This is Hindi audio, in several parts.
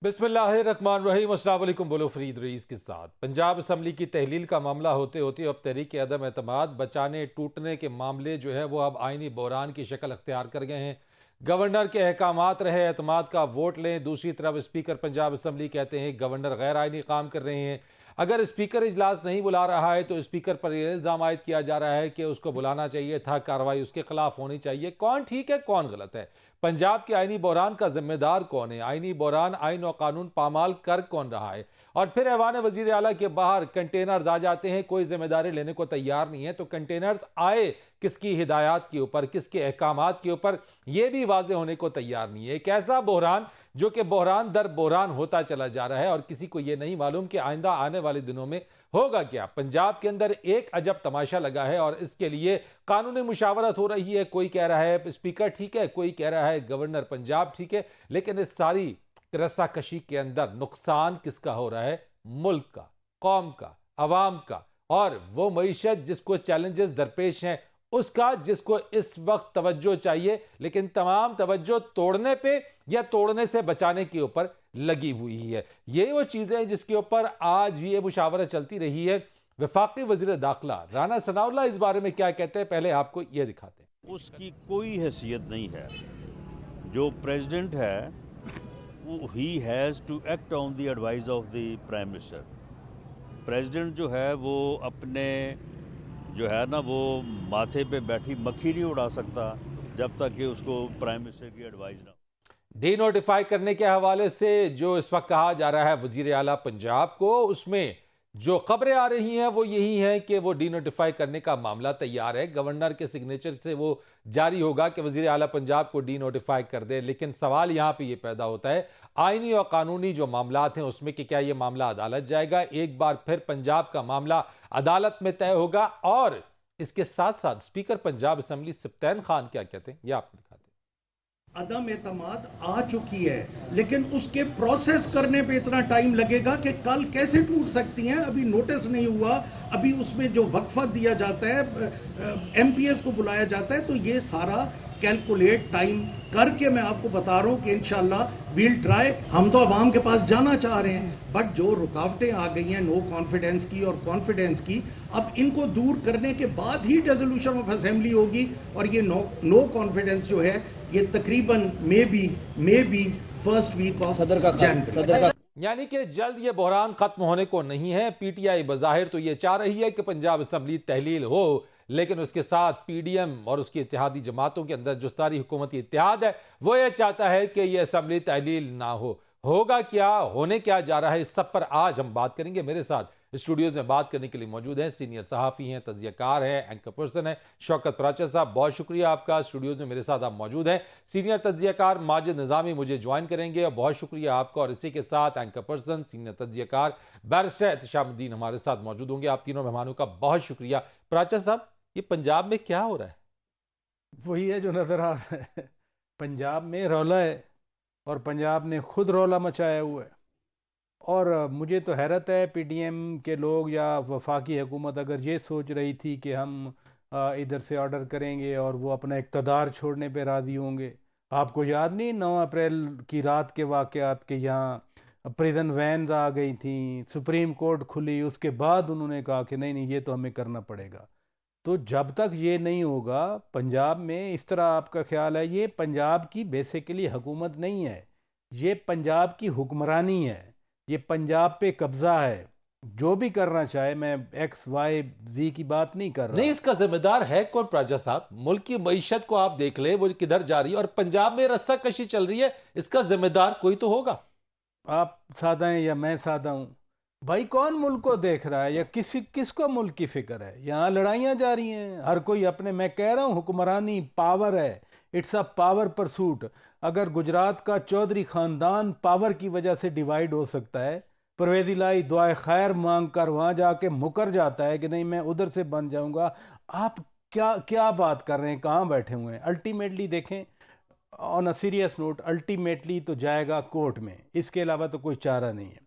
बिस्मिल्लाहिर्रहमानिर्रहीम। अस्सलाम वालेकुम। बोलो फरीद रईस के साथ। पंजाब असम्बली की तहलील का मामला होते होते अब तहरीक अदम एतमाद बचाने टूटने के मामले जो है वो अब आइनी बहरान की शक्ल अख्तियार कर गए हैं। गवर्नर के अहकामात रहे एतमाद का वोट लें। दूसरी तरफ स्पीकर पंजाब असम्बली कहते हैं गवर्नर गैर आइनी काम कर रहे हैं। अगर स्पीकर इजलास नहीं बुला रहा है तो स्पीकर पर यह इल्ज़ाम आयद किया जा रहा है कि उसको बुलाना चाहिए था, कार्रवाई उसके खिलाफ होनी चाहिए। कौन ठीक है कौन गलत है? पंजाब के आइनी बहरान का जिम्मेदार कौन है? आइनी बहरान आइन और कानून पामाल कर कौन रहा है? और फिर ऐवान वजीर आला के बाहर कंटेनर्स आ जाते हैं, कोई जिम्मेदारी लेने को तैयार नहीं है। तो कंटेनर्स आए किसकी हिदायत के ऊपर, किसके अहकामात के ऊपर, यह भी वाजे होने को तैयार नहीं है। एक ऐसा बहरान जो कि बहरान दर बहरान होता चला जा रहा है और किसी को यह नहीं मालूम कि आइंदा आने वाले दिनों में होगा क्या। पंजाब के अंदर एक अजब तमाशा लगा है और इसके लिए कानूनी मुशावरत हो रही है। कोई कह रहा है स्पीकर ठीक है, कोई कह रहा है गवर्नर पंजाब ठीक है। लेकिन इस सारी रस्साकशी के अंदर नुकसान किसका हो रहा है? मुल्क का, कौम का, अवाम का, और वो मईशत जिसको चैलेंजेस दरपेश हैं उसका, जिसको इस वक्त तवज्जो चाहिए लेकिन तमाम तवज्जो तोड़ने पे या तोड़ने से बचाने के ऊपर लगी हुई है। ये वो चीजें हैं जिसके ऊपर आज भी ये मुशावरत चलती रही है। वफाकी वजीर दाखिला राना सनाउल्लाह इस बारे में क्या कहते हैं, पहले आपको ये दिखाते हैं। उसकी कोई हैसियत नहीं है। जो प्रेसिडेंट है वो he has to act on the advice of the prime minister. President जो है वो अपने जो है ना वो माथे पे बैठी मक्खी नहीं उड़ा सकता जब तक कि उसको प्राइम मिनिस्टर की एडवाइस ना। डी नोटिफाई करने के हवाले से जो इस वक्त कहा जा रहा है वजीर आला पंजाब को, उसमें जो खबरें आ रही हैं वो यही है कि वो डी नोटिफाई करने का मामला तैयार है। गवर्नर के सिग्नेचर से वो जारी होगा कि वजीर आला पंजाब को डी नोटिफाई कर दे। लेकिन सवाल यहां पे ये पैदा होता है आईनी और कानूनी जो मामलात हैं उसमें कि क्या ये मामला अदालत जाएगा। एक बार फिर पंजाब का मामला अदालत में तय होगा। और इसके साथ साथ स्पीकर पंजाब असम्बली सप्तान खान क्या कहते हैं ये आपको दिखाते हैं। अदम एतमाद आ चुकी है लेकिन उसके प्रोसेस करने पे इतना टाइम लगेगा कि कल कैसे टूट सकती हैं। अभी नोटिस नहीं हुआ, अभी उसमें जो वक्फा दिया जाता है, एमपीएस को बुलाया जाता है, तो ये सारा कैलकुलेट टाइम करके मैं आपको बता रहा हूं कि इंशाल्लाह वील ट्राई। हम तो अवाम के पास जाना चाह रहे हैं बट जो रुकावटें आ गई हैं नो कॉन्फिडेंस की और कॉन्फिडेंस की, अब इनको दूर करने के बाद ही रेजोल्यूशन ऑफ असेंबली होगी। और ये नो कॉन्फिडेंस जो है ये तकरीबन maybe first week of January. यानी कि जल्द ये बहरान खत्म होने को नहीं है। पीटीआई बज़ाहिर तो ये चाह रही है कि पंजाब असम्बली तहलील हो, लेकिन उसके साथ पीडीएम और उसकी इत्तेहादी जमातों के अंदर जो सारी हुकूमती इत्तेहाद है वो ये चाहता है कि यह असम्बली तहलील ना हो। होगा क्या, होने क्या जा रहा है, इस सब पर आज हम बात करेंगे। मेरे साथ स्टूडियोज में बात करने के लिए मौजूद हैं सीनियर सहाफ़ी हैं, तजियाकार हैं, एंकर पर्सन हैं शौकत प्राचा साहब। बहुत शुक्रिया आपका, स्टूडियोज में मेरे साथ आप मौजूद हैं। सीनियर तजियाकार माजिद निज़ामी मुझे ज्वाइन करेंगे और बहुत शुक्रिया आपका। और इसी के साथ एंकर पर्सन सीनियर तजियाकार बैरिस्टर एहतशामुद्दीन हमारे साथ मौजूद होंगे। आप तीनों मेहमानों का बहुत शुक्रिया। प्राचा साहब, ये पंजाब में क्या हो रहा है? वही है जो नज़र आ रहा है। पंजाब में रौला है और पंजाब ने खुद रौला मचाया हुआ है। और मुझे तो हैरत है पीडीएम के लोग या वफाकी हुकूमत अगर ये सोच रही थी कि हम इधर से ऑर्डर करेंगे और वो अपना इक़्तिदार छोड़ने पे राज़ी होंगे। आपको याद नहीं 9 अप्रैल की रात के वाक़यात के यहाँ प्रिजन वैन्स आ गई थी, सुप्रीम कोर्ट खुली, उसके बाद उन्होंने कहा कि नहीं नहीं ये तो हमें करना पड़ेगा। तो जब तक ये नहीं होगा पंजाब में, इस तरह आपका ख्याल है, ये पंजाब की बेसिकली हुकूमत नहीं है, ये पंजाब की हुक्मरानी है, ये पंजाब पे कब्जा है। जो भी करना चाहे, मैं एक्स वाई जी की बात नहीं कर रहा। नहीं, इसका जिम्मेदार है कौन प्राचा साहब? मुल्क की मईशत को आप देख ले वो किधर जा रही है और पंजाब में रस्सा कशी चल रही है, इसका जिम्मेदार कोई तो होगा। आप सादा हैं या मैं सादा हूँ भाई, कौन मुल्क को देख रहा है या किसको मुल्क की फिक्र है? यहाँ लड़ाइयाँ जा रही हैं, हर कोई अपने, मैं कह रहा हूँ हुक्मरानी पावर है, इट्स अ पावर परसूट। अगर गुजरात का चौधरी ख़ानदान पावर की वजह से डिवाइड हो सकता है, परवेज़ इलाही दुआए खैर मांग कर वहाँ जाके मुकर जाता है कि नहीं मैं उधर से बन जाऊँगा, आप क्या क्या बात कर रहे हैं? कहाँ बैठे हुए हैं? अल्टीमेटली देखें, on a serious note, ultimately तो जाएगा कोर्ट में, इसके अलावा तो कोई चारा नहीं है।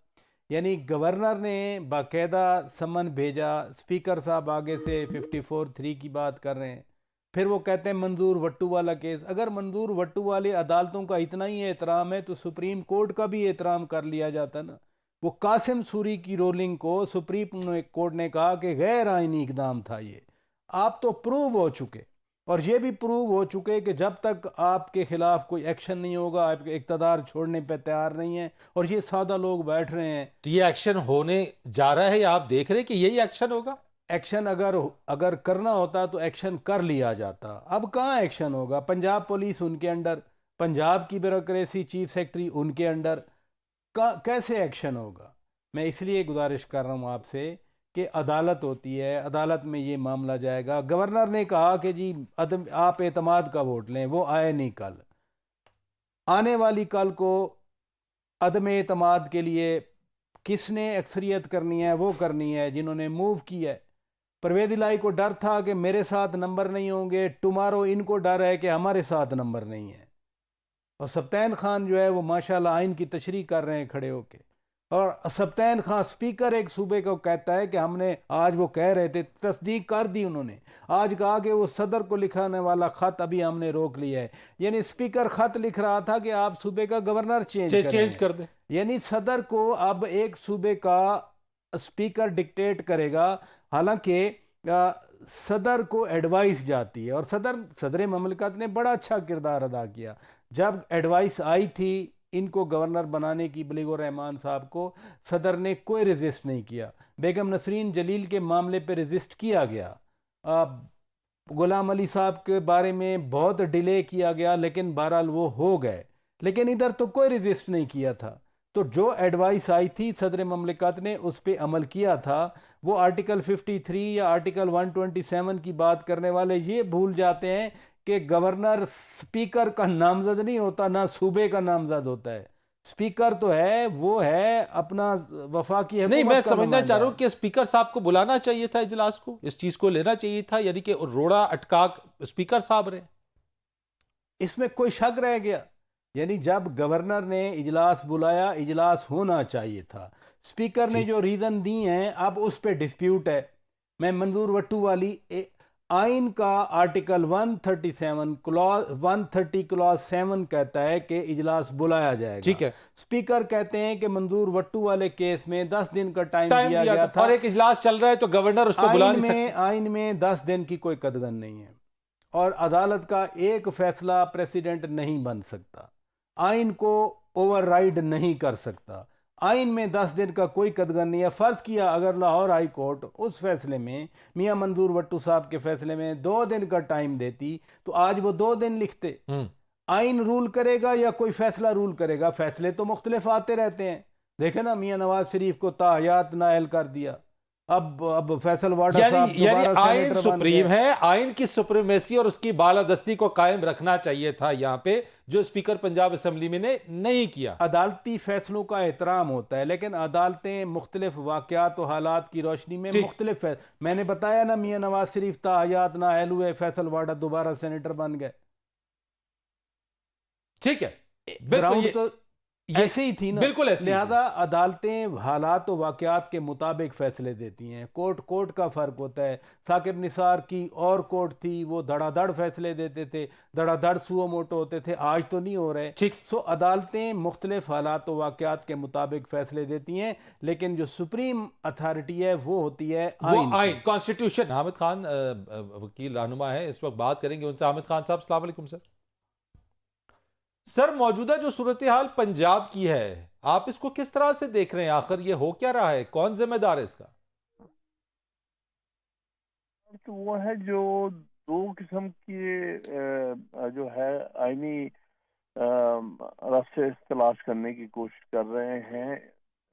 यानी गवर्नर ने बाकायदा समन भेजा, स्पीकर साहब आगे से 54(3) की बात कर रहे हैं। फिर वो कहते हैं मंजूर वट्टू वाला केस। अगर मंजूर वट्टू वाली अदालतों का इतना ही एहतराम है तो सुप्रीम कोर्ट का भी एहतराम कर लिया जाता ना। वो कासिम सूरी की रोलिंग को सुप्रीम कोर्ट ने कहा कि गैर आइनी इकदाम था ये। आप तो प्रूव हो चुके, और ये भी प्रूव हो चुके कि जब तक आपके खिलाफ कोई एक्शन नहीं होगा आप इक़्तिदार छोड़ने पे तैयार नहीं है, और ये सादा लोग बैठ रहे हैं। तो ये एक्शन होने जा रहा है या आप देख रहे हैं कि यही एक्शन होगा? एक्शन अगर करना होता तो एक्शन कर लिया जाता। अब कहाँ एक्शन होगा? पंजाब पुलिस उनके अंडर, पंजाब की ब्यूरोक्रेसी, चीफ सेक्रेटरी उनके अंडर, कैसे एक्शन होगा? मैं इसलिए गुजारिश कर रहा हूँ आपसे कि अदालत होती है, अदालत में ये मामला जाएगा। गवर्नर ने कहा कि जी आप एतमाद का वोट लें, वो आए नहीं कल। आने वाली कल को अदम एतमाद के लिए किसने अक्सरियत करनी है? वो करनी है जिन्होंने मूव किया है। परवेज इलाही को डर था कि मेरे साथ नंबर नहीं होंगे, टुमारो इनको डर है कि हमारे साथ नंबर नहीं है। और सब्तैन खान जो है वो माशाल्लाह आइन की तशरीह कर रहे हैं खड़े होके। और सब्तैन खान स्पीकर एक सूबे को कहता है कि हमने, आज वो कह रहे थे, तस्दीक कर दी उन्होंने, आज कहा कि वो सदर को लिखाने वाला ख़त अभी हमने रोक लिया है। यानी स्पीकर ख़त लिख रहा था कि आप सूबे का गवर्नर चेंज कर दे। यानी सदर को अब एक सूबे का स्पीकर डिक्टेट करेगा। हालांकि सदर को एडवाइस जाती है, और सदर ममलिकत ने बड़ा अच्छा किरदार अदा किया। जब एडवाइस आई थी इनको गवर्नर बनाने की बलीगुर रहमान साहब को, सदर ने कोई रेजिस्ट नहीं किया। बेगम नसरीन जलील के मामले पे रेजिस्ट किया गया, गुलाम अली साहब के बारे में बहुत डिले किया गया, लेकिन बहरहाल वो हो गए। लेकिन इधर तो कोई रेजिस्ट नहीं किया था। तो जो एडवाइस आई थी सदर ममलिकत ने उस पर अमल किया था। वो आर्टिकल 53 या आर्टिकल 127 की बात करने वाले ये भूल जाते हैं कि गवर्नर स्पीकर का नामजद नहीं होता, ना सूबे का नामजद होता है। स्पीकर तो है, वो है अपना वफाकी हुकूमत नहीं, मैं का समझना नुमाइंदा चाह रहा हूं है। कि स्पीकर साहब को बुलाना चाहिए था इजलास को, इस चीज को लेना चाहिए था, यानी कि रोड़ा अटका स्पीकर साहब रहे। इसमें कोई शक रह गया? यानी जब गवर्नर ने इजलास बुलाया, इजलास होना चाहिए था। स्पीकर ने जो रीज़न दी हैं अब उस पर डिस्प्यूट है। मैं मंजूर वट्टू वाली आइन का आर्टिकल 137 क्लॉज 130 क्लॉज 7 कहता है कि इजलास बुलाया जाएगा। ठीक है। स्पीकर कहते हैं कि मंजूर वट्टू वाले केस में 10 दिन का टाइम दिया गया था, और एक इजलास चल रहा है तो गवर्नर उस पर बुला नहीं सकते। आइन में 10 दिन की कोई कदगन नहीं है, और अदालत का एक फैसला प्रेसिडेंट नहीं बन सकता, आइन को ओवरराइड नहीं कर सकता। आइन में 10 दिन का कोई कदगन नहीं है। फ़र्ज़ किया अगर लाहौर हाई कोर्ट उस फैसले में, मियां मंजूर वट्टू साहब के फैसले में 2 दिन का टाइम देती तो आज वो 2 दिन लिखते। आइन रूल करेगा या कोई फैसला रूल करेगा? फैसले तो मुख्तलिफ आते रहते हैं। देखे ना, मियां नवाज शरीफ को ताहयात नायल कर दिया, अब फैसल वाडा साहब यानी आइन सेनेटर बन सुप्रीम गए। है, आइन की सुप्रीमेसी और उसकी बालादस्ती को कायम रखना चाहिए था यहाँ पे, जो स्पीकर पंजाब असेंबली में ने नहीं किया। अदालती फैसलों का एहतराम होता है, लेकिन अदालतें मुख्तलिफ वाक़यात और हालात की रोशनी में मुख्तलिफ है। मैंने बताया ना, मियां नवाज शरीफ ताहयात नाअहल हुए, फैसल वाडा दोबारा सेनेटर बन गए। ठीक है, ग्राउंड तो ऐसे ही थी ना, बिल्कुल ऐसे। लिहाजा अदालतें हालात और वाक़यात के मुताबिक फैसले देती हैं। कोर्ट का फ़र्क होता है। साकिब निसार की और कोर्ट थी, वो धड़ाधड़ फैसले देते थे, धड़ाधड़ सुओ मोटो होते थे, आज तो नहीं हो रहे। सो अदालतें मुख्तलिफ हालात और वाक़यात के मुताबिक फैसले देती हैं, लेकिन जो सुप्रीम अथॉरिटी है वो होती है आइन, कॉन्स्टिट्यूशन। हामिद खान वकील रहनुमा है, इस वक्त बात करेंगे उनसे। हामिद खान साहब, अस्सलाम वालेकुम सर। सर, मौजूदा जो सूरत हाल पंजाब की है, आप इसको किस तरह से देख रहे हैं? आखिर ये हो क्या रहा है? कौन जिम्मेदार है इसका? तो वो है जो 2 किस्म के जो है आईनी रास्ते तलाश करने की कोशिश कर रहे हैं,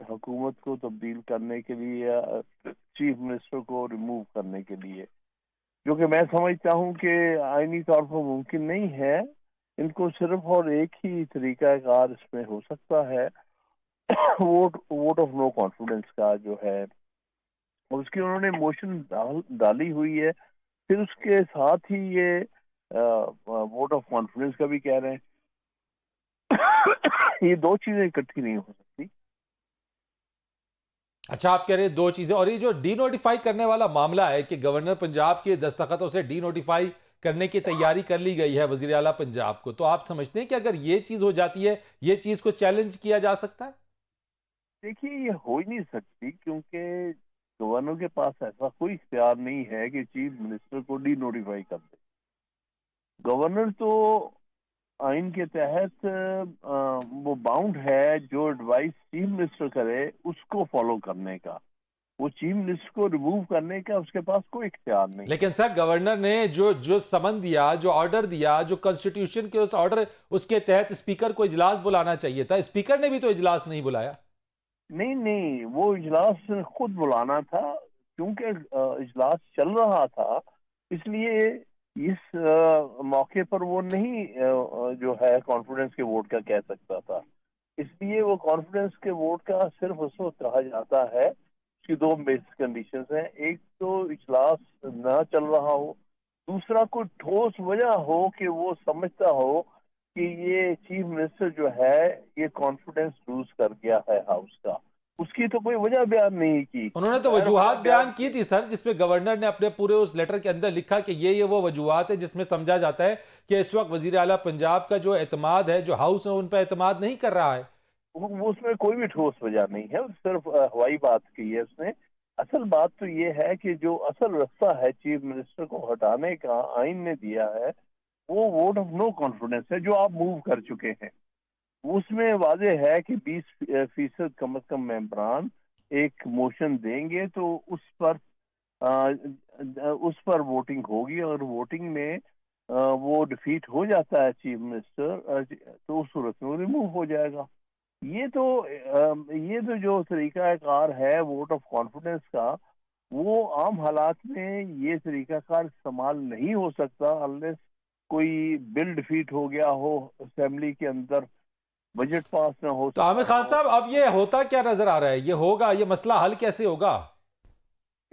हुकूमत को तब्दील करने के लिए या चीफ मिनिस्टर को रिमूव करने के लिए, जो कि मैं समझता हूं कि आईनी तौर पर मुमकिन नहीं है। इनको सिर्फ और एक ही तरीकाकार इसमें हो सकता है, वोट ऑफ नो कॉन्फिडेंस का जो है, और उसकी उन्होंने मोशन डाली हुई है। फिर उसके साथ ही ये वोट ऑफ कॉन्फिडेंस का भी कह रहे हैं। ये 2 चीजें इकट्ठी नहीं हो सकती। अच्छा, आप कह रहे हैं 2 चीजें। और ये जो डी नोटिफाई करने वाला मामला है कि गवर्नर पंजाब के दस्तखतों से डी नोटिफाई करने की तैयारी कर ली गई है वजीर आला पंजाब को, तो आप समझते हैं कि अगर ये चीज हो जाती है, ये चीज को चैलेंज किया जा सकता है? देखिए, ये हो ही नहीं सकती, क्योंकि गवर्नर के पास ऐसा कोई इख्तियार नहीं है कि चीफ मिनिस्टर को डी नोटिफाई कर दे। गवर्नर तो आइन के तहत वो बाउंड है जो एडवाइस चीफ मिनिस्टर करे उसको फॉलो करने का। वो चीफ मिनिस्टर को रिमूव करने का उसके पास कोई इख्तियार नहीं। लेकिन सर, गवर्नर ने जो समन दिया, जो ऑर्डर दिया, जो कॉन्स्टिट्यूशन के उस ऑर्डर, उसके तहत स्पीकर को इजलास बुलाना चाहिए था। स्पीकर ने भी तो इजलास नहीं बुलाया। नहीं, वो इजलास खुद बुलाना था, क्योंकि इजलास चल रहा था, इसलिए इस मौके पर वो नहीं जो है कॉन्फिडेंस के वोट का कह सकता था। इसलिए वो कॉन्फिडेंस के वोट का सिर्फ उस वक्त कहा जाता है। उसकी दो बेसिक कंडीशंस हैं, एक तो इजलास ना चल रहा हो, दूसरा कोई ठोस वजह हो कि वो समझता हो कि ये चीफ मिनिस्टर जो है ये कॉन्फिडेंस लूज कर गया है हाउस का। उसकी तो कोई वजह बयान नहीं की। उन्होंने तो वजूहात बयान की थी सर, जिसमें गवर्नर ने अपने पूरे उस लेटर के अंदर लिखा कि ये वो वजूहात है जिसमें समझा जाता है कि इस वक्त वजीर आला पंजाब का जो एतमाद है, जो हाउस है, उन पर एतमाद नहीं कर रहा है। वो उसमें कोई भी ठोस वजह नहीं है, सिर्फ हवाई बात की है उसने। असल बात तो ये है कि जो असल रास्ता है चीफ मिनिस्टर को हटाने का आइन ने दिया है, वो वोट ऑफ नो कॉन्फिडेंस है जो आप मूव कर चुके हैं। उसमें वाजे है कि 20% कम से कम मेंबरान एक मोशन देंगे तो उस पर वोटिंग होगी, और वोटिंग में वो डिफीट हो जाता है चीफ मिनिस्टर, तो उस सूरत में वो रिमूव हो जाएगा। ये तो जो तरीकाकार है वोट ऑफ कॉन्फिडेंस का, वो आम हालात में ये तरीकाकार इस्तेमाल नहीं हो सकता अनलेस कोई बिल डिफीट हो गया हो असेंबली के अंदर, बजट पास ना हो। तो आमिर खान साहब, अब ये होता क्या नजर आ रहा है? ये होगा, ये मसला हल कैसे होगा?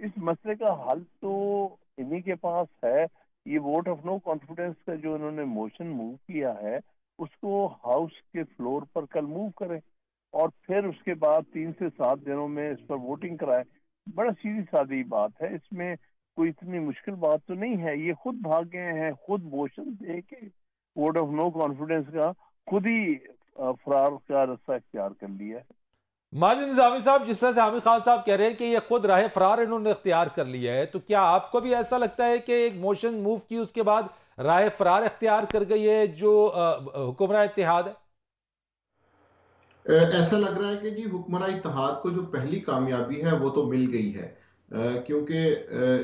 इस मसले का हल तो इन्हीं के पास है। ये वोट ऑफ नो कॉन्फिडेंस का जो इन्होंने मोशन मूव किया है, उसको हाउस के फ्लोर पर कल मूव करें और फिर उसके बाद 3 से 7 दिनों में इस पर वोटिंग कराएं। बड़ा सीधी सादी बात है, इसमें कोई इतनी मुश्किल बात तो नहीं है। ये खुद भाग गए हैं, खुद मोशन दे के वोट ऑफ नो कॉन्फिडेंस का खुद ही फरार का रास्ता इख्तियार कर लिया है। माजिद निजामी साहब, जिस तरह से आमिर खान साहब कह रहे हैं कि ये खुद राह फरार इन्होंने इख्तियार कर लिया है, तो क्या आपको भी ऐसा लगता है कि एक मोशन मूव की उसके बाद राह फरार इख्तियार कर गई है जो हुक्मरान इत्तेहाद है? ऐसा लग रहा है कि जी हुक्मरान इत्तेहाद को जो पहली कामयाबी है वो तो मिल गई है, क्योंकि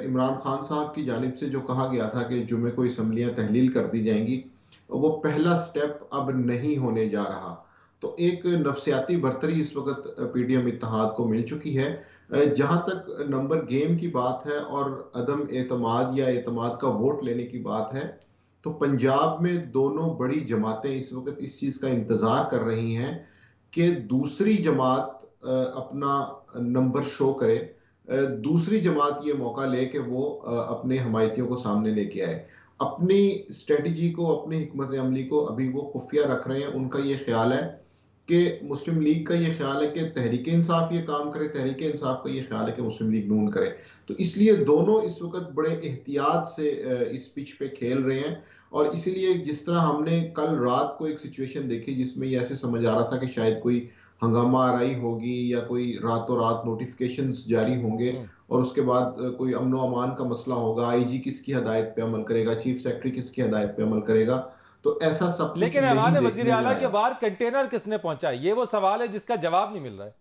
इमरान खान साहब की जानिब से जो कहा गया था कि जुमे को असम्बलियाँ तहलील कर दी जाएंगी, वो पहला स्टेप अब नहीं होने जा रहा। तो एक नफसियाती बर्तरी इस वक्त पीडीएम इत्तेहाद को मिल चुकी है। जहां तक नंबर गेम की बात है और अदम एतमाद या एतमाद का वोट लेने की बात है, तो पंजाब में दोनों बड़ी जमातें इस वक्त इस चीज का इंतजार कर रही हैं कि दूसरी जमात अपना नंबर शो करे, दूसरी जमात ये मौका ले कि वो अपने हमायतियों को सामने लेके आए। अपनी स्ट्रेटजी को, अपनी हिकमत अमली को अभी वो खुफिया रख रहे हैं। उनका ये ख्याल है कि मुस्लिम लीग का ये ख्याल है कि तहरीक इंसाफ ये काम करे, तहरीक इंसाफ का ये ख्याल है कि मुस्लिम लीग नून करे। तो इसलिए दोनों इस वक्त बड़े एहतियात से इस पिच पे खेल रहे हैं। और इसीलिए जिस तरह हमने कल रात को एक सिचुएशन देखी जिसमें ये ऐसे समझ आ रहा था कि शायद कोई हंगामा आराई होगी या कोई रातों रात नोटिफिकेशंस जारी होंगे और उसके बाद कोई अमनो अमान का मसला होगा, आईजी किसकी हदायत पे अमल करेगा, चीफ सेक्रेटरी किसकी हदायत पे अमल करेगा, तो ऐसा सब कुछ लेकिन नहीं ऐलान देखने वजीर में आला के आया। बाद कंटेनर किसने पहुंचाया, ये वो सवाल है जिसका जवाब नहीं मिल रहा है।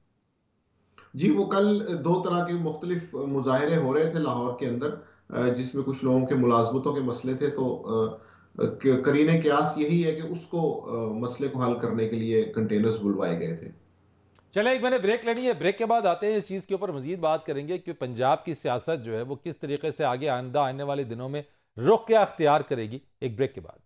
जी, वो कल 2 तरह के मुख्तलिफ मुजाहरे हो रहे थे लाहौर के अंदर, जिसमें कुछ लोगों के मुलाजमतों के मसले थे। तो करीने क्यास यही है कि उसको मसले को हल करने के लिए कंटेनर्स बुलवाए गए थे। चले, एक मैंने ब्रेक लेनी है, ब्रेक के बाद आते हैं, इस चीज़ के ऊपर मजीद बात करेंगे कि पंजाब की सियासत जो है वो किस तरीके से आगे आने वाले दिनों में रुख क्या अख्तियार करेगी। एक ब्रेक के बाद।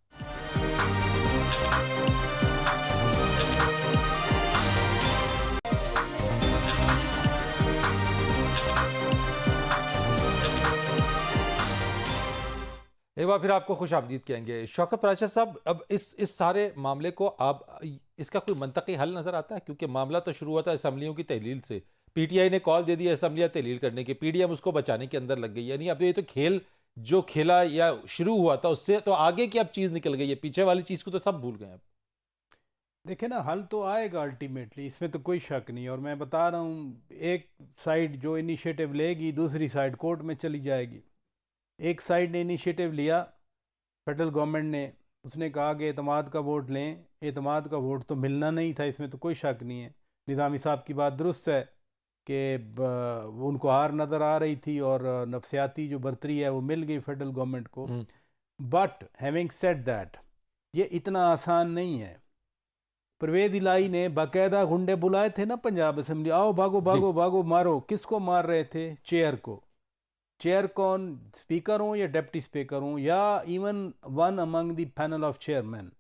एक बार फिर आपको खुश आमदीद कहेंगे। शौकत प्राचा साहब, अब इस सारे मामले को आप इसका कोई मंतकी हल नजर आता है? क्योंकि मामला तो शुरू हुआ था असम्बलियों की तहलील से, पीटीआई ने कॉल दे दी असम्बलियाँ तहलील करने की, पीडीएम उसको बचाने के अंदर लग गई। यानी अब ये तो खेल जो खेला या शुरू हुआ था उससे तो आगे की अब चीज निकल गई है, पीछे वाली चीज को तो सब भूल गए अब। देखिए ना, हल तो आएगा अल्टीमेटली, इसमें तो कोई शक नहीं। और मैं बता रहा हूँ, एक साइड जो इनिशिएटिव लेगी दूसरी साइड कोर्ट में चली जाएगी। एक साइड ने इनिशिएटिव लिया, फेडरल गवर्नमेंट ने, उसने कहा कि एतमाद का वोट लें। एतमाद का वोट तो मिलना नहीं था, इसमें तो कोई शक नहीं है। निज़ामी साहब की बात दुरुस्त है कि उनको हार नज़र आ रही थी और नफसियाती जो बर्तरी है वो मिल गई फेडरल गवर्नमेंट को। बट हैविंग सेड दैट, ये इतना आसान नहीं है। परवेज इलाही ने बाकायदा गुंडे बुलाए थे ना पंजाब असेंबली, आओ भागो भागो भागो मारो। किसको मार रहे थे? चेयर को। चेयर कौन? स्पीकर हो या डिप्टी स्पीकर हो या even one among the panel of chairman,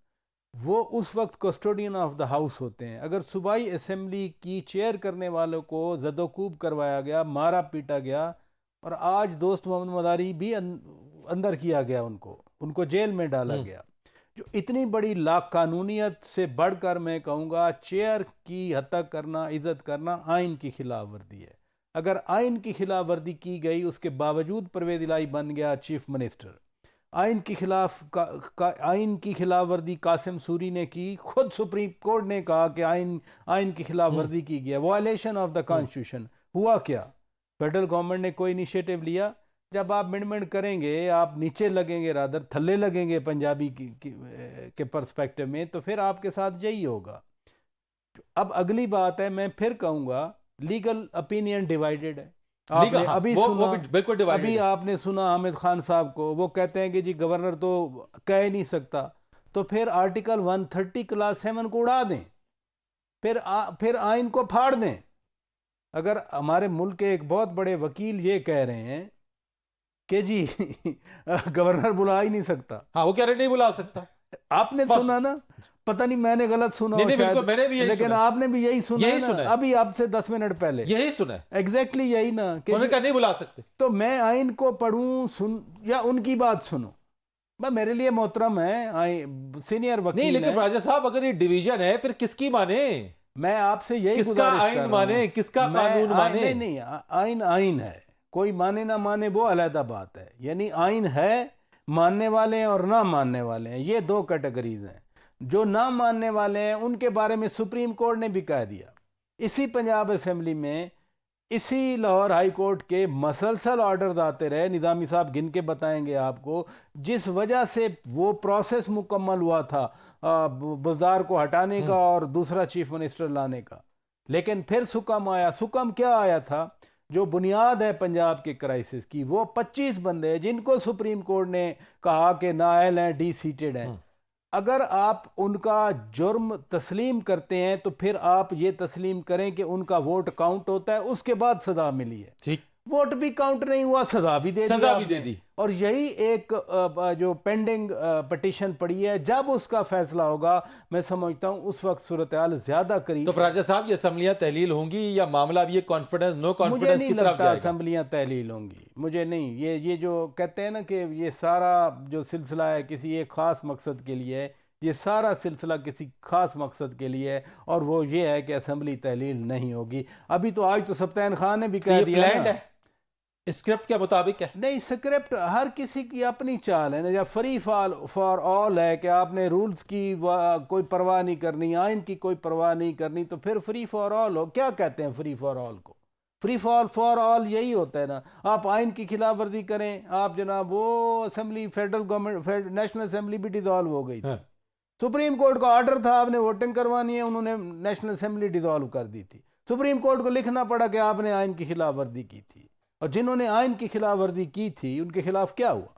वो उस वक्त कस्टोडियन ऑफ द हाउस होते हैं। अगर सूबाई असेंबली की चेयर करने वालों को जदोकूब करवाया गया, मारा पीटा गया, और आज दोस्त मोहम्मद मदारी भी अंदर किया गया, उनको जेल में डाला गया। जो इतनी बड़ी लाकानूनियत से बढ़कर मैं कहूँगा चेयर की हत्या करना, इज़्ज़त करना आइन की खिलाफ वर्दी है। अगर आइन की खिलाफ वर्दी की गई, उसके बावजूद परवेज इलाही बन गया चीफ मिनिस्टर। आइन की आइन की खिलाफ वर्दी कासिम सूरी ने की, खुद सुप्रीम कोर्ट ने कहा कि आइन की खिलाफ वर्दी की गई, वायलेशन ऑफ द कॉन्स्टिट्यूशन। हुआ क्या? फेडरल गवर्नमेंट ने कोई इनिशिएटिव लिया? जब आप मिनमिन करेंगे, आप नीचे लगेंगे, रादर थल्ले लगेंगे पंजाबी के पर्सपेक्टिव में, तो फिर आपके साथ यही होगा। अब अगली बात है, मैं फिर कहूँगा लीगल ओपिनियन डिवाइडेड है। आपने अभी आपने सुना हामिद खान साहब को, वो कहते हैं कि जी गवर्नर तो कह ही नहीं सकता। तो फिर आर्टिकल 130 क्लास 7 को उड़ा दें, फिर आइन को फाड़ दें। अगर हमारे मुल्क के एक बहुत बड़े वकील ये कह रहे हैं कि जी गवर्नर बुला ही नहीं सकता, हाँ वो कह रहे नहीं बुला सकता। आपने सुना ना? पता नहीं मैंने गलत सुना नहीं, शायद, मैंने भी यही लेकिन सुना। आपने भी यही सुना, यही सुना है। अभी आपसे 10 मिनट पहले यही सुना है। एग्जैक्टली यही ना कि उन्होंने कहा नहीं बुला सकते। तो मैं आइन को पढ़ूं या उनकी बात सुनूं? मेरे लिए मोहतरम है, सीनियर वकील नहीं, लेकिन राजा साहब अगर ये डिवीजन है फिर किसकी माने? मैं आपसे यही किसका आइन माने, किसका कानून माने? नहीं, आइन है, कोई माने ना माने वो अलहदा बात है। यानी आइन है, मानने वाले हैं और ना मानने वाले हैं, ये दो कैटेगरीज हैं। जो ना मानने वाले हैं उनके बारे में सुप्रीम कोर्ट ने भी कह दिया। इसी पंजाब असेंबली में, इसी लाहौर हाई कोर्ट के मसलसल ऑर्डर्स आते रहे, निज़ामी साहब गिन के बताएंगे आपको, जिस वजह से वो प्रोसेस मुकम्मल हुआ था बुज़दार को हटाने का और दूसरा चीफ मिनिस्टर लाने का। लेकिन फिर सुकम आया। सुकम क्या आया था? जो बुनियाद है पंजाब के क्राइसिस की, वो 25 बंदे हैं जिनको सुप्रीम कोर्ट ने कहा कि नाअहल हैं, डी सीटेड हैं। अगर आप उनका जुर्म तस्लीम करते हैं तो फिर आप ये तस्लीम करें कि उनका वोट काउंट होता है, उसके बाद सजा मिली है। ठीक, वोट भी काउंट नहीं हुआ, सजा भी दे दी। और यही एक जो पेंडिंग पिटीशन पड़ी है, जब उसका फैसला होगा मैं समझता हूं उस वक्त सूरत हाल ज्यादा करीब। तो राजा साहब ये असेंबलियां तहलील होंगी या मामला भी ये कॉन्फिडेंस नो कॉन्फिडेंस की तरफ जाएगा? असेंबलियां तहलील होंगी, मुझे नहीं। ये जो कहते हैं ना कि ये सारा जो सिलसिला है किसी एक खास मकसद के लिए है, ये सारा सिलसिला किसी खास मकसद के लिए है, और वो ये है कि असेंबली तहलील नहीं होगी। अभी तो आज तो सप्तान खान ने भी कह दिया है, स्क्रिप्ट के मुताबिक है। नहीं, स्क्रिप्ट हर किसी की अपनी चाल है ना। या फ्री फॉर ऑल है कि आपने रूल्स की कोई परवाह नहीं करनी, आइन की कोई परवाह नहीं करनी, तो फिर फ्री फॉर ऑल हो। क्या कहते हैं फ्री फॉर ऑल को? फ्री फॉर ऑल यही होता है ना, आप आइन की खिलाफ वर्जी करें। आप जनाब वो assembly, federal government national assembly भी डिसॉल्व हो गई थी। सुप्रीम कोर्ट का ऑर्डर था आपने वोटिंग करवानी है, उन्होंने नेशनल असेंबली डिसॉल्व कर दी थी। सुप्रीम कोर्ट को लिखना पड़ा कि आपने आइन की खिलाफ वर्जी की थी, और जिन्होंने आइन की खिलाफ वर्जी की थी उनके खिलाफ क्या हुआ?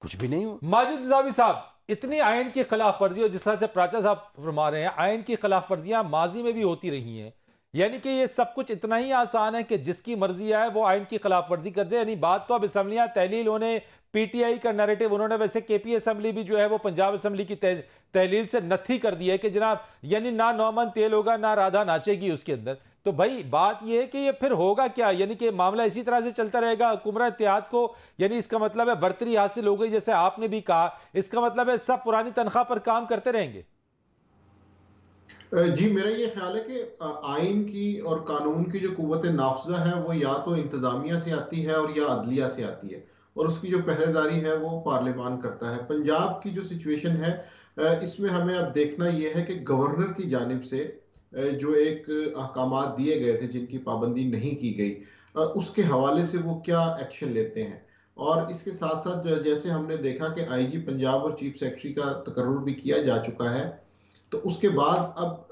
कुछ भी नहीं हुआ। माजिद निजामी साहब, इतनी आइन की खिलाफ वर्जी, और जिस तरह से प्राचा साहब फरमा रहे हैं, आइन की खिलाफ वर्जियां माजी में भी होती रही हैं, यानी कि ये सब कुछ इतना ही आसान है कि जिसकी मर्जी आए वो आइन की खिलाफ वर्जी कर दे। यानी बात तो अब असेंबलियां तहलील होने, पीटीआई का नैरेटिव उन्होंने, वैसे केपी असेंबली भी जो है वो पंजाब असेंबली की तहलील से नथी कर दी है कि जनाब यानी ना नौमन तेल होगा ना राधा नाचेगी उसके अंदर। तो भाई बात यह है कि ये फिर होगा क्या? यानी कि मामला इसी तरह से चलता रहेगा हुकूमत इत्तेहाद को, यानी इसका मतलब है बर्तरी हासिल हो गई जैसे आपने भी कहा, इसका मतलब है सब पुरानी तनख्वाह पर काम करते रहेंगे? जी, मेरा ये ख्याल है कि आइन की और कानून की जो कुव्वत नाफज़ा है वो या तो इंतजामिया से आती है और या अदलिया से आती है। और उसकी जो पहरेदारी है वो पार्लियामान करता है। पंजाब की जो सिचुएशन है, इसमें हमें अब देखना यह है कि गवर्नर की जानिब से जो एक अहकामात दिए गए थे जिनकी पाबंदी नहीं की गई, उसके हवाले से वो क्या एक्शन लेते हैं। और इसके साथ साथ जैसे हमने देखा कि आईजी पंजाब और चीफ सेक्रेटरी का तकर्रुर भी किया जा चुका है, तो उसके बाद अब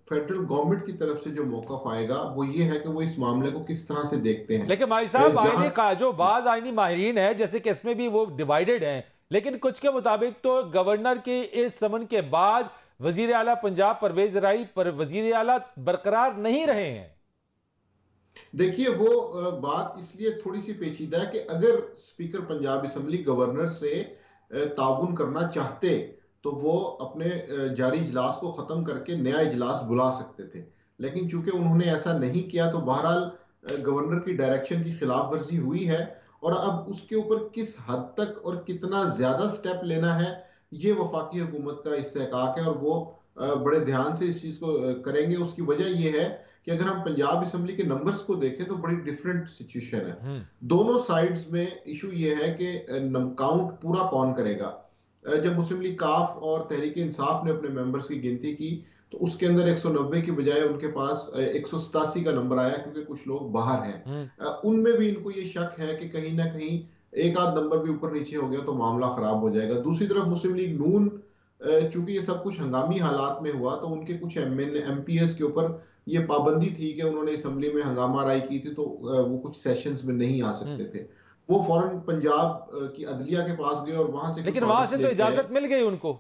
फेडरल गवर्नमेंट की तरफ से जो मौक़िफ़ आएगा वो ये है कि वो इस मामले को किस तरह से देखते हैं। लेकिन भाई साहब, आईनी का जो जी। बाज आईनी माहिरीन है, जैसे कि इसमें भी वो डिवाइडेड हैं, लेकिन कुछ के मुताबिक तो गवर्नर के इस समन के बाद वजीर आला पंजाब परवेज राई पर वजीर आला बरकरार नहीं रहे हैं। देखिए, वो बात इसलिए थोड़ी सी पेचीदा है कि अगर स्पीकर पंजाब असम्बली गवर्नर से ताउन करना चाहते तो वो अपने जारी इजलास को ख़त्म करके नया इजलास बुला सकते थे, लेकिन चूंकि उन्होंने ऐसा नहीं किया तो बहरहाल गवर्नर की डायरेक्शन की खिलाफ वर्जी हुई है। और अब उसके ऊपर किस हद तक और कितना ज़्यादा स्टेप लेना है, ये वफाकी हुकूमत का इस्तेहकाक है और वो बड़े ध्यान से इस चीज़ को करेंगे। उसकी वजह यह है कि अगर हम पंजाब असम्बली के नंबर्स को देखें तो बड़ी डिफरेंट सिचुएशन है। दोनों साइड्स में इशू ये है कि काउंट पूरा कौन करेगा। जब मुस्लिम लीग काफ और तहरीक इंसाफ ने अपने मेंबर्स की गिनती की तो उसके अंदर 190 की बजाय उनके पास 187 का नंबर आया, क्योंकि कुछ लोग बाहर हैं। उनमें भी इनको ये शक है कि कहीं ना कहीं एक आध नंबर भी ऊपर नीचे हो गया तो मामला खराब हो जाएगा। दूसरी तरफ मुस्लिम लीग नून, चूंकि ये सब कुछ हंगामी हालात में हुआ तो उनके कुछ एमपीएस के ऊपर ये पाबंदी थी कि उन्होंने असम्बली में हंगामा राय की थी, तो वो कुछ सेशंस में नहीं आ सकते थे। वो फौरन पंजाब की अदलिया के पास गए और वहां से लेकिन वहां से तो इजाजत मिल गई उनको,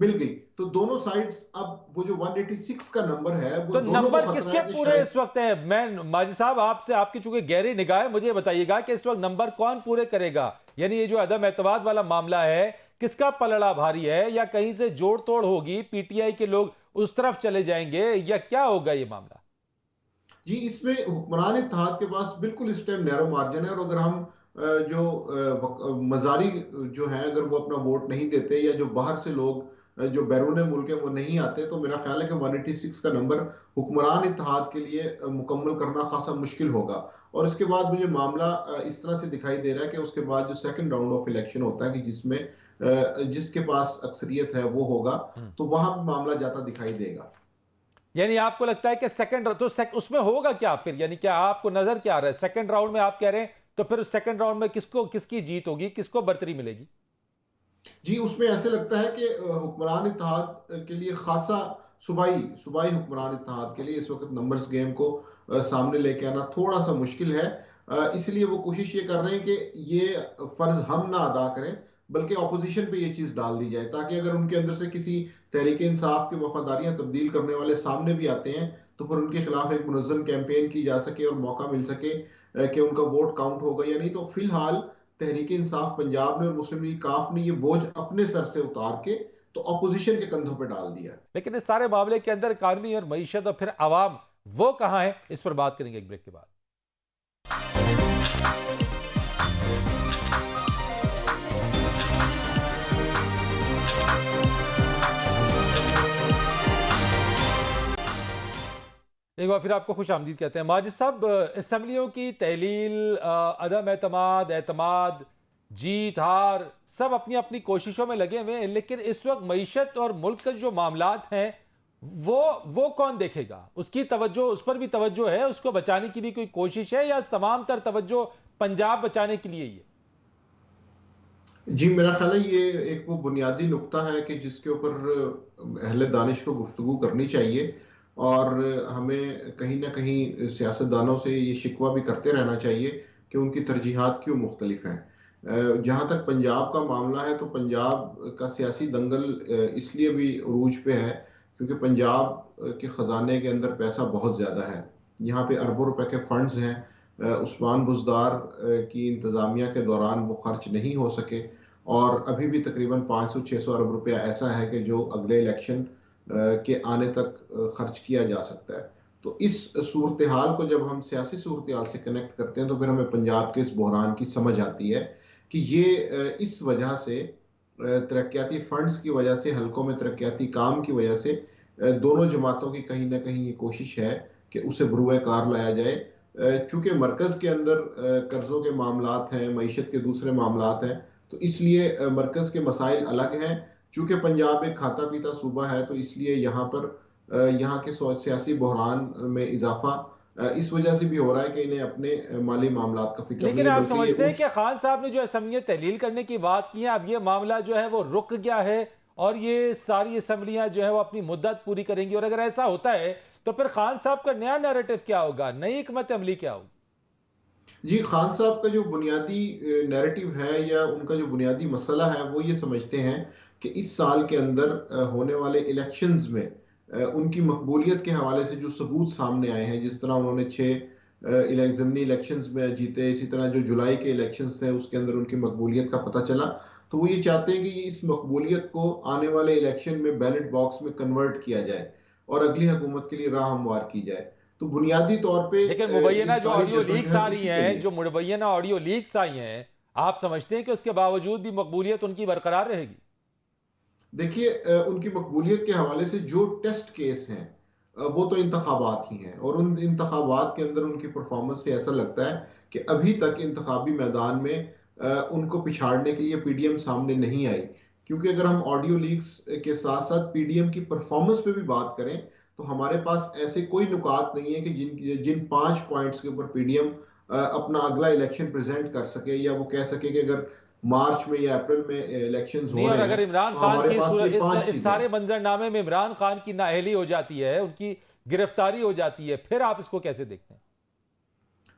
मिल गई। तो दोनों साइड्स, अब वो जो 186 का नंबर है वो तो दोनों को नंबर खतरा किसके है कि पूरे शायद इस वक्त है? मैं माजिद साहब आपसे, आपकी चूंकि गहरी निगाह है, मुझे बताइएगा कि इस वक्त नंबर कौन पूरे करेगा? यानी ये जो अदम एतमाद वाला मामला है, किसका पलड़ा भारी है, या कहीं से जोड़ तोड़ होगी, पीटीआई के लोग उस तरफ चले जाएंगे, या क्या होगा ये मामला? जी, इसमें हुक्मरान इत्तेहाद के पास बिल्कुल इस टाइम नैरो मार्जिन है। और अगर हम मजारी जो है अगर वो अपना वोट नहीं देते या जो बाहर से लोग जो बैरून मुल्क है वो नहीं आते, तो मेरा ख्याल है कि 186 का नंबर हुक्मरान इत्तेहाद के लिए मुकम्मल करना खासा मुश्किल होगा। और इसके बाद मुझे मामला इस तरह से दिखाई दे रहा है कि उसके बाद जो सेकंड राउंड ऑफ इलेक्शन होता है कि जिसमें जिसके पास अक्सरियत है वो होगा, तो वहां मामला जाता दिखाई देगा। यानी आपको लगता है कि उसमें होगा क्या फिर? यानी क्या आपको नजर क्या आ रहा है सेकंड राउंड में? आप कह रहे हैं तो फिर सेकंड राउंड में किसकी जीत होगी, किसको बर्तरी मिलेगी? जी, उसमें ऐसे लगता है कि हुक्मरान इत्तेहाद के लिए खासा सूबाई हुक्मरान इत्तेहाद के लिए इस वक्त नंबर्स गेम को सामने लेके आना थोड़ा सा मुश्किल है। इसलिए वो कोशिश ये कर रहे हैं कि ये फर्ज हम ना अदा करें बल्कि अपोजिशन पे ये चीज डाल दी जाए, ताकि अगर उनके अंदर से किसी तहरीक इंसाफ की वफादारियां तब्दील करने वाले सामने भी आते हैं तो फिर उनके खिलाफ एक मुनज़्ज़म कैंपेन की जा सके और मौका मिल सके कि उनका वोट काउंट होगा या नहीं। तो फिलहाल तहरीक इंसाफ पंजाब ने और मुस्लिम लीग काफ ने ये बोझ अपने सर से उतार के तो अपोजिशन के कंधों पे डाल दिया। लेकिन इस सारे मामले के अंदर इकानमी और मईशत और फिर आवाम, वो कहां है? इस पर बात करेंगे एक ब्रेक के बाद। एक बार फिर आपको खुश आमदीद कहते हैं। माजिद साहब, असम्बलियों की तहलील, अदम एतमाद, एतमाद, जीत हार, सब अपनी अपनी कोशिशों में लगे हुए हैं, लेकिन इस वक्त मईशत और मुल्क के जो मामलात हैं वो कौन देखेगा? उसकी तवज्जो, उस पर भी तवज्जो है? उसको बचाने की भी कोई कोशिश है, या तमाम तर तवज्जो पंजाब बचाने के लिए ही है? जी, मेरा ख्याल है ये एक वो बुनियादी नुक्ता है कि जिसके ऊपर अहले दानिश को गुफ्तगू करनी चाहिए और हमें कहीं ना कहीं सियासतदानों से ये शिकवा भी करते रहना चाहिए कि उनकी तरजीहात क्यों मुख्तलिफ हैं। जहाँ तक पंजाब का मामला है तो पंजाब का सियासी दंगल इसलिए भी उरूज पे है क्योंकि पंजाब के ख़जाने के अंदर पैसा बहुत ज़्यादा है। यहाँ पे अरबों रुपए के फंड्स हैं। उस्मान बुज़दार की इंतज़ामिया के दौरान वो खर्च नहीं हो सके और अभी भी तकरीबन 500-600 अरब रुपया ऐसा है कि जो अगले इलेक्शन के आने तक खर्च किया जा सकता है। तो इस सूरत हाल को जब हम सियासी सूरत हाल से कनेक्ट करते हैं तो फिर हमें पंजाब के इस बहरान की समझ आती है कि ये इस वजह से तरक्याती फंड्स की वजह से, हलकों में तरक्याती काम की वजह से दोनों जमातों की कहीं ना कहीं ये कोशिश है कि उसे बरूए कार लाया जाए चूंकि मरकज़ के अंदर कर्ज़ों के मामलात हैं, मईशत के दूसरे मामलात हैं, तो इसलिए मरकज़ के मसाइल अलग हैं। चूंकि पंजाब एक खाता पीता सूबा है, तो इसलिए यहाँ पर यहाँ के सियासी बहरान में इजाफा इस वजह से भी हो रहा है कि इन्हें अपने माली मामलात का फिक्र नहीं लेकिन है, आप बल्कि ये समझते हैं उस कि खान साहब ने जो असम्बलियाँ तहलील करने की बात की है, अब ये मामला जो है वो रुक गया है और ये सारी असम्बलियाँ जो है वो अपनी मुद्दत पूरी करेंगी, और अगर ऐसा होता है तो फिर खान साहब का नया नैरेटिव क्या होगा, नई हिकमत अमली क्या होगी? जी, खान साहब का जो बुनियादी नैरेटिव है या उनका जो बुनियादी मसला है, वो ये समझते हैं कि इस साल के अंदर होने वाले इलेक्शंस में उनकी मकबूलियत के हवाले से जो सबूत सामने आए हैं, जिस तरह उन्होंने 6 ज़िमनी इलेक्शंस में जीते, इसी तरह जो जुलाई के इलेक्शंस थे उसके अंदर उनकी मकबूलियत का पता चला, तो वो ये चाहते हैं कि ये इस मकबूलियत को आने वाले इलेक्शन में बैलेट बॉक्स में कन्वर्ट किया जाए और अगली हुकूमत के लिए राह हमवार की जाए। तो बुनियादी तौर पे लेकिन मुबैना इस जो सारी ऑडियो लीक्स आ जद्दोजहद रही उसी के हैं, लिए। जो मुबैना ऑडियो लीक्स आई हैं, आप समझते हैं कि उसके बावजूद भी मकबूलियत उनकी बरकरार रहेगी? देखिए, उनकी मकबूलियत के हवाले से जो टेस्ट केस हैं वो तो इंतखाबात ही हैं, और उन इंतखाबात के अंदर उनकी परफॉर्मेंस से ऐसा लगता है कि अभी तक इंतखाबी मैदान में उनको पिछाड़ने के लिए पीडीएम सामने नहीं आई। क्योंकि अगर हम ऑडियो लीक्स के साथ साथ पीडीएम की परफॉर्मेंस पे भी बात करें, तो हमारे पास ऐसे कोई नुकात नहीं है कि जिन जिन 5 पॉइंट्स के ऊपर पीडीएम अपना अगला इलेक्शन प्रेजेंट कर सके, या वो कह सके कि अगर मार्च में या अप्रैल में इलेक्शंस नहीं, हो और रहे अगर हैं इमरान तो खान हमारे की पास ये 5 इस चीजें सारे हैं। मंजरनामे में इमरान खान की नाअहली हो जाती है, उनकी गिरफ्तारी हो जाती है, फिर आप इसको कैसे देखते हैं?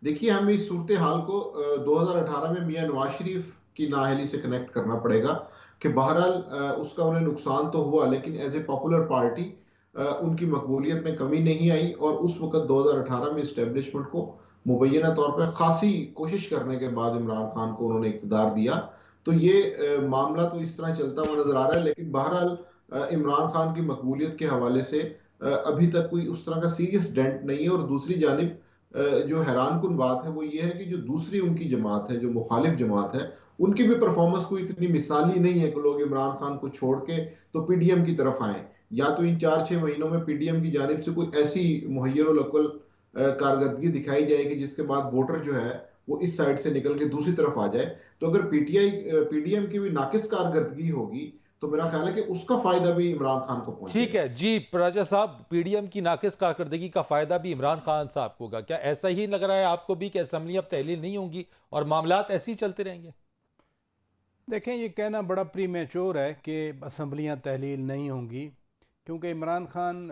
देखिए, हमें इस सूरत हाल को 2018 में मियां नवाज शरीफ की नाअहली से कनेक्ट करना पड़ेगा कि बहरहाल उसका उन्हें नुकसान तो हुआ, लेकिन एज ए पॉपुलर पार्टी उनकी मकबूलियत में कमी नहीं आई, और उस वक्त 2018 में इस्टेब्लिशमेंट को मुबैना तौर पर खासी कोशिश करने के बाद इमरान खान को उन्होंने इक़्तिदार दिया। तो ये मामला तो इस तरह चलता हुआ नजर आ रहा है, लेकिन बहरहाल इमरान खान की मकबूलियत के हवाले से अभी तक कोई उस तरह का सीरियस डेंट नहीं है। और दूसरी जानिब जो हैरान कुन बात है वो ये है कि जो दूसरी उनकी जमात है, जो मुखालिफ जमात है, उनकी भी परफॉर्मेंस कोई इतनी मिसाली नहीं है कि लोग इमरान खान को छोड़ के तो पीडीएम की तरफ आए। या तो इन 4-6 महीनों में पीडीएम की जानिब से कोई ऐसी मुहैयर अक्ल कारकर्दगी दिखाई जाएगी जिसके बाद वोटर जो है वो इस साइड से निकल के दूसरी तरफ आ जाए। तो अगर पीडीएम की भी नाकिस कारकर्दगी होगी, तो मेरा ख्याल है कि उसका फायदा भी इमरान खान को ठीक पहुंचेगा। है जी राजा साहब, पीडीएम की नाकिस कारकर्दगी का फायदा भी इमरान खान साहब को होगा। क्या ऐसा ही लग रहा है आपको भी कि असम्बली अब तहलील नहीं होंगी और मामलात ऐसे ही चलते रहेंगे? देखें, ये कहना बड़ा प्रीमेच्योर है कि असम्बलियाँ तहलील नहीं होंगी, क्योंकि इमरान खान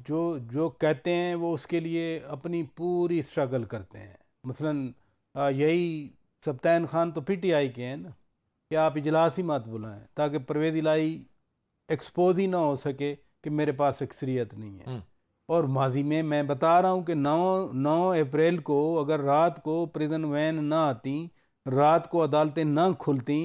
जो जो कहते हैं वो उसके लिए अपनी पूरी स्ट्रगल करते हैं। मसलन यही सब्तान खान तो पीटीआई के हैं ना, कि आप इजलास ही मत बुलाएं ताकि परवेज़ इलाही एक्सपोज ही ना हो सके कि मेरे पास अक्सरियत नहीं है। और माजी में मैं बता रहा हूँ कि 9 अप्रैल को अगर रात को प्रिजन वैन ना आती, रात को अदालतें ना खुलती,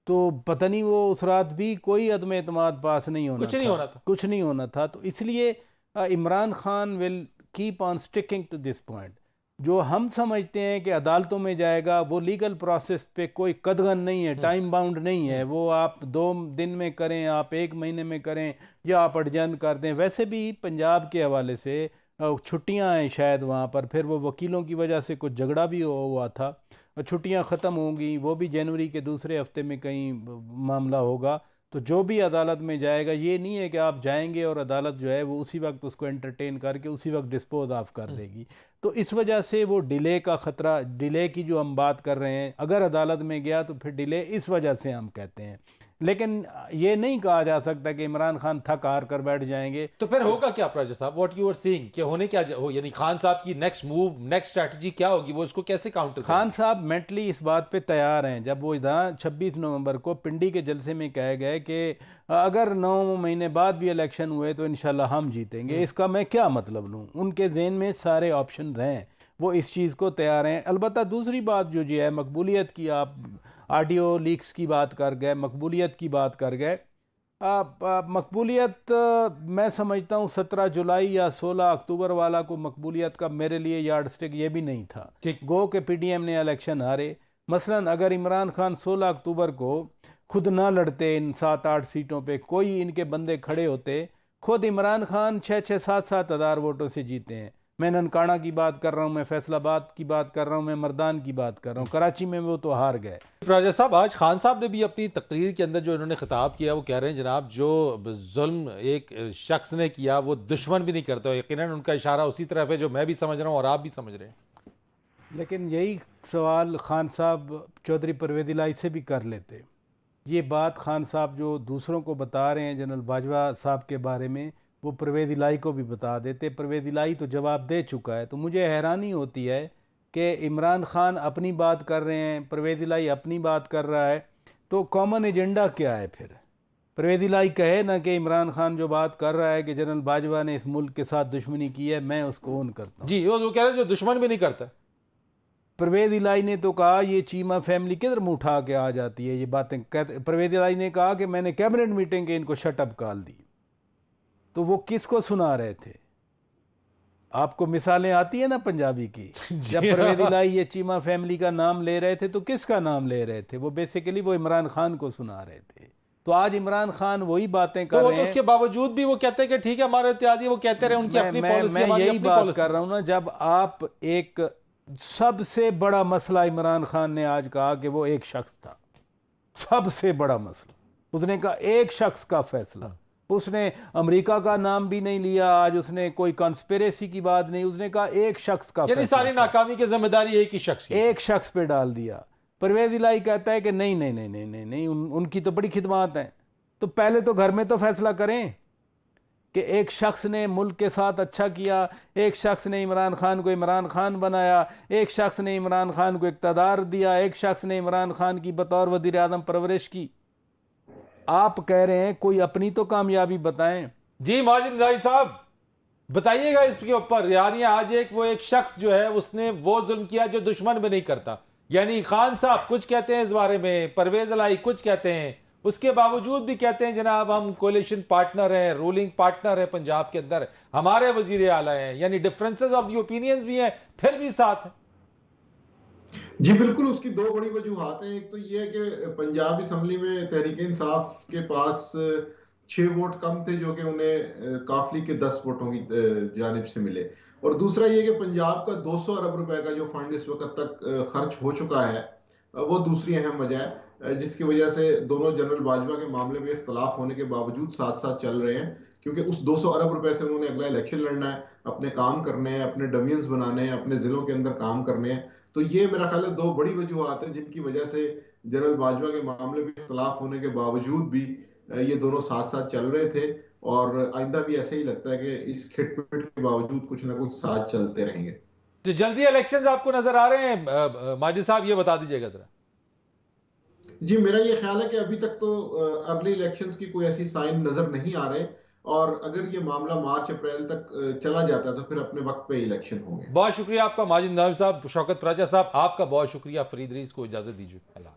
तो पता नहीं वो उस रात भी कोई अदम एतमाद पास नहीं होना कुछ नहीं होना था। कुछ नहीं होना था। तो इसलिए Imran Khan will keep on sticking to this point. जो हम समझते हैं कि अदालतों में जाएगा, वो लीगल प्रोसेस पे कोई कदगन नहीं है, टाइम बाउंड नहीं है। वो आप 2 दिन में करें, आप 1 महीने में करें, या आप अडजन कर दें। वैसे भी पंजाब के हवाले से छुट्टियां हैं शायद वहाँ पर, फिर वो वकीलों की वजह से कुछ झगड़ा भी हुआ था, छुट्टियां ख़त्म होंगी, वो भी जनवरी के दूसरे हफ्ते में कहीं मामला होगा। तो जो भी अदालत में जाएगा, ये नहीं है कि आप जाएंगे और अदालत जो है वो उसी वक्त उसको एंटरटेन करके उसी वक्त डिस्पोज ऑफ कर देगी। तो इस वजह से वो डिले का ख़तरा, डिले की जो हम बात कर रहे हैं, अगर अदालत में गया तो फिर डिले इस वजह से हम कहते हैं। लेकिन ये नहीं कहा जा सकता कि इमरान खान थक हार कर बैठ जाएंगे। तो फिर होगा क्या राजा साहब, व्हाट यू आर सेइंग, कि होने क्या हो, यानी खान साहब की नेक्स्ट मूव, नेक्स्ट स्ट्रैटेजी क्या होगी, वो इसको कैसे काउंटर खान साहब मेंटली इस बात पे तैयार हैं। जब वो इधर 26 नवंबर को पिंडी के जलसे में कहे गए कि अगर 9 महीने बाद भी इलेक्शन हुए तो इंशाल्लाह हम जीतेंगे, इसका मैं क्या मतलब लूँ? उनके जहन में सारे ऑप्शन हैं, वो इस चीज़ को तैयार हैं। अलबत्ता दूसरी बात जो है मकबूलियत की, आप ऑडियो लीक्स की बात कर गए, मकबूलियत की बात कर गए। मकबूलियत मैं समझता हूँ 17 जुलाई या 16 अक्टूबर वाला को मकबूलियत का मेरे लिए यार्ड स्टिक ये भी नहीं था। गो के पीडीएम ने इलेक्शन हारे। मसलन अगर इमरान खान 16 अक्टूबर को खुद ना लड़ते इन 7-8 सीटों पे, कोई इनके बंदे खड़े होते, खुद इमरान खान 6-6, 7-7 हज़ार वोटों से जीते हैं। मैं ननकाना की बात कर रहा हूँ, मैं फैसलाबाद की बात कर रहा हूँ, मैं मर्दान की बात कर रहा हूँ। कराची में वो तो हार गए। राजा साहब, आज खान साहब ने भी अपनी तकरीर के अंदर जो इन्होंने खिताब किया वो कह रहे हैं जनाब, जो जुल्म एक शख्स ने किया वो दुश्मन भी नहीं करता। यकीनन उनका इशारा उसी तरफ है जो मैं भी समझ रहा हूँ और आप भी समझ रहे हैं। लेकिन यही सवाल खान साहब चौधरी परवेज़ इलाही से भी कर लेते। ये बात खान साहब जो दूसरों को बता रहे हैं जनरल बाजवा साहब के बारे में, वो परवेज़ इलाही को भी बता देते। परवेज़ इलाही तो जवाब दे चुका है। तो मुझे हैरानी होती है कि इमरान खान अपनी बात कर रहे हैं, परवेज़ इलाही अपनी बात कर रहा है, तो कॉमन एजेंडा क्या है फिर? परवेज़ इलाही कहे ना कि इमरान खान जो बात कर रहा है कि जनरल बाजवा ने इस मुल्क के साथ दुश्मनी की है, मैं उसको ओन करता हूँ। जी, वो कह रहे हैं जो दुश्मन भी नहीं करता। परवेज़ इलाही ने तो कहा ये चीमा फैमिली किधर मुँह उठा के आ जाती है, ये बातें कहते। परवेज़ इलाही ने कहा कि मैंने कैबिनेट मीटिंग के इनको शटअप कॉल दी। तो वो किसको सुना रहे थे? आपको मिसालें आती है ना पंजाबी की, जब परवेज़ इलाही ये चीमा फैमिली का नाम ले रहे थे तो किसका नाम ले रहे थे? वो बेसिकली वो इमरान खान को सुना रहे थे। तो आज इमरान खान वही बातें कर तो रहे हैं। उसके बावजूद भी वो कहते हैं कि ठीक है हमारे इत्यादि, वो कहते रहे उनकी अपनी पॉलिसी, मैं हमारी यही अपनी बात पॉलिसी। कर रहा हूँ ना, जब आप एक सबसे बड़ा मसला इमरान खान ने आज कहा कि वो एक शख्स था, सबसे बड़ा मसला उसने कहा, एक शख्स का फैसला। उसने अमेरिका का नाम भी नहीं लिया, आज उसने कोई कॉन्स्पिरेसी की बात नहीं, उसने कहा एक शख्स का यानी फैसला सारी नाकामी की जिम्मेदारी एक ही शख्स की। एक शख्स पे डाल दिया। परवेज़ इलाही कहता है कि नहीं नहीं नहीं नहीं नहीं नहीं, उनकी तो बड़ी खिदमत हैं। तो पहले तो घर में तो फैसला करें कि एक शख्स ने मुल्क के साथ अच्छा किया, एक शख्स ने इमरान खान को इमरान खान बनाया, एक शख्स ने इमरान खान को इक़्तिदार दिया, एक शख्स ने इमरान खान की बतौर वज़ीर आज़म परवरिश की। आप कह रहे हैं कोई अपनी तो कामयाबी बताएं। जी माजिद भाई साहब, बताइएगा इसके ऊपर। यानी आज वो एक शख्स जो है उसने वो जुल्म किया जो दुश्मन भी नहीं करता। यानी खान साहब कुछ कहते हैं इस बारे में, परवेज़ इलाही कुछ कहते हैं, उसके बावजूद भी कहते हैं जनाब हम कोलिशन पार्टनर हैं, रूलिंग पार्टनर है पंजाब के अंदर, हमारे वजीर आला हैं। यानी डिफरेंसेस ऑफ द ओपिनियंस भी हैं, फिर भी साथ हैं। जी बिल्कुल, उसकी दो बड़ी वजूहात हैं। एक तो ये है कि पंजाब असम्बली में तहरीक इंसाफ के पास 6 वोट कम थे जो कि उन्हें काफली के 10 वोटों की जानिब से मिले। और दूसरा ये कि पंजाब का 200 अरब रुपए का जो फंड इस वक्त तक खर्च हो चुका है, वो दूसरी अहम वजह है जिसकी वजह से दोनों जनरल बाजवा के मामले में इख्तलाफ होने के बावजूद साथ साथ चल रहे हैं। क्योंकि उस 200 अरब रुपए से उन्होंने अगला इलेक्शन लड़ना है, अपने काम करने हैं, अपने डमियंस बनाने हैं, अपने जिलों के अंदर काम करने हैं। तो ये मेरा ख्याल है दो बड़ी वजूहत हैं जिनकी वजह से जनरल बाजवा के मामले में इख्तलाफ होने के बावजूद भी ये दोनों साथ साथ चल रहे थे। और आइंदा भी ऐसे ही लगता है कि इस खिटपिट के बावजूद कुछ ना कुछ साथ चलते रहेंगे। तो जल्दी इलेक्शंस आपको नजर आ रहे हैं माजिद साहब, ये बता दीजिएगा जरा। जी मेरा ये ख्याल है कि अभी तक तो अर्ली इलेक्शंस की कोई ऐसी साइन नजर नहीं आ रहे, और अगर ये मामला मार्च अप्रैल तक चला जाता है तो फिर अपने वक्त पे इलेक्शन होंगे। बहुत शुक्रिया आपका माजिद नवाब साहब। शौकत प्राचा साहब आपका बहुत शुक्रिया। फरीद रईस को इजाजत दीजिए। अल्लाह।